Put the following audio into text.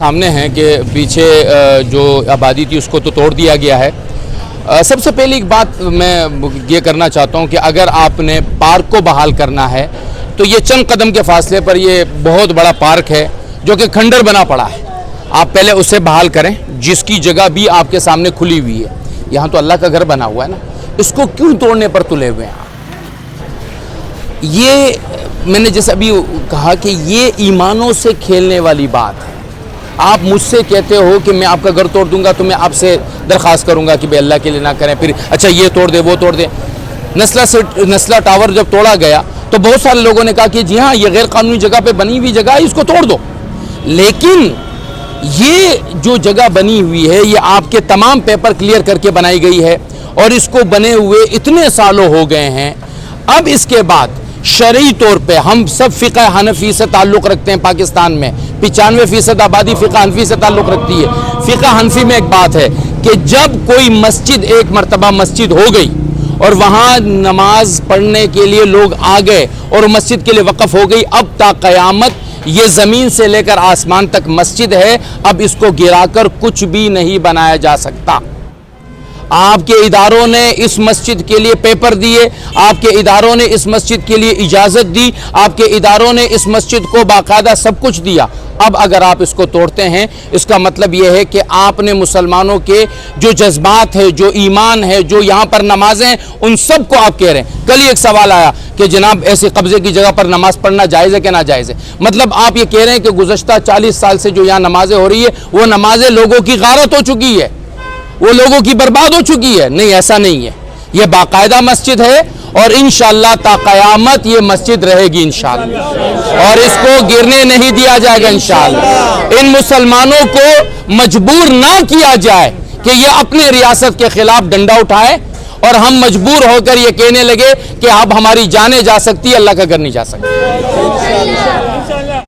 सामने हैं कि पीछे जो आबादी थी उसको तो तोड़ दिया गया है। सबसे पहली एक बात मैं ये करना चाहता हूँ कि अगर आपने पार्क को बहाल करना है तो ये चंद कदम के फासले पर ये बहुत बड़ा पार्क है जो कि खंडर बना पड़ा है। आप पहले उसे बहाल करें जिसकी जगह भी आपके सामने खुली हुई है। यहाँ तो अल्लाह का घर बना हुआ है ना, इसको क्यों तोड़ने पर तुले हुए हैं आप? ये मैंने जैसे अभी कहा कि ये ईमानों से खेलने वाली बात है। आप मुझसे कहते हो कि मैं आपका घर तोड़ दूंगा तो मैं आपसे दरख्वास्त करूंगा कि भाई अल्लाह के लिए ना करें, फिर अच्छा ये तोड़ दे वो तोड़ दे। नस्ला टावर जब तोड़ा गया तो बहुत सारे लोगों ने कहा कि जी हाँ ये गैर कानूनी जगह पे बनी हुई जगह है, इसको तोड़ दो। लेकिन ये जो जगह बनी हुई है ये आपके तमाम पेपर क्लियर करके बनाई गई है और इसको बने हुए इतने सालों हो गए हैं। अब इसके बाद शरई तौर पे हम सब फ़िक़ह हनफी से ताल्लुक़ रखते हैं। पाकिस्तान में 95% आबादी फ़िक़ह हनफी से ताल्लुक़ रखती है। फ़िक़ह हनफी में एक बात है कि जब कोई मस्जिद एक मरतबा मस्जिद हो गई और वहाँ नमाज पढ़ने के लिए लोग आ गए और मस्जिद के लिए वक़फ़ हो गई, अब ता क़यामत ये ज़मीन से लेकर आसमान तक मस्जिद है। अब इसको गिराकर कुछ भी नहीं बनाया जा सकता। आपके इदारों ने इस मस्जिद के लिए पेपर दिए, आपके इदारों ने इस मस्जिद के लिए इजाज़त दी, आपके इदारों ने इस मस्जिद को बाकायदा सब कुछ दिया। अब अगर आप इसको तोड़ते हैं इसका मतलब यह है कि आपने मुसलमानों के जो जज्बात है, जो ईमान है, जो यहाँ पर नमाजें हैं, उन सब को आप कह रहे हैं। कल ही एक सवाल आया कि जनाब ऐसे कब्ज़े की जगह पर नमाज पढ़ना जायज़ है कि ना जायज़ है। मतलब आप ये कह रहे हैं कि गुज़श्ता 40 साल से जो यहाँ नमाजें हो रही है वो नमाजें लोगों की गारत हो चुकी है, वो लोगों की बर्बाद हो चुकी है। नहीं, ऐसा नहीं है। ये बाकायदा मस्जिद है और इंशाअल्लाह ता क़यामत ये मस्जिद रहेगी इंशाअल्लाह, और इसको गिरने नहीं दिया जाएगा इंशाअल्लाह। इन मुसलमानों को मजबूर ना किया जाए कि ये अपने रियासत के खिलाफ डंडा उठाए और हम मजबूर होकर ये कहने लगे कि अब हमारी जानें जा सकती है, अल्लाह का घर नहीं जा सकता।